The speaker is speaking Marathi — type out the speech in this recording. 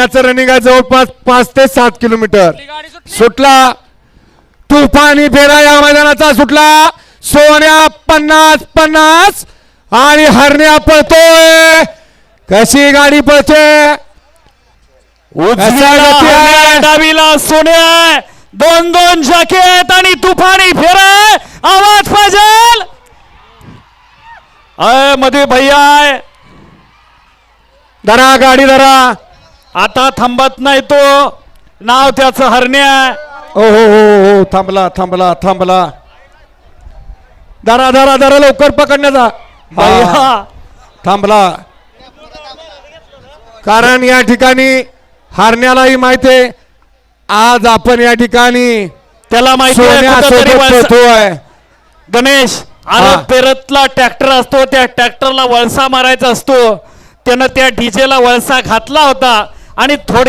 त्याचं रनिंग आहे जवळपास 5 ते 7 किलोमीटर सुटला तुफानी फेरा या मैदानाचा सुटला सोन्या 50-50 आणि हरण्या पळतोय कशी गाडी पळते डावीला सोन्या 2-2 झाके आहेत आणि तुफानी फेरा आवाज पाहिजे मध्ये भैया आहे धरा गाडी धरा आता थांबत नाही तो नाव त्याचं हरण्या ओ हो थांबला थांबला थांबला धरा धरा धरा लवकर पकडण्याचा भैया थांबला कारण या ठिकाणी हरण्यालाही माहिती आहे आज आपण या ठिकाणी त्याला माहिती आहे गणेश अरे पेरतला ट्रॅक्टर असतो त्या ट्रॅक्टरला वळसा मारायचा असतो त्यानं त्या डीजेला वळसा घातला होता आणि थोडक्यात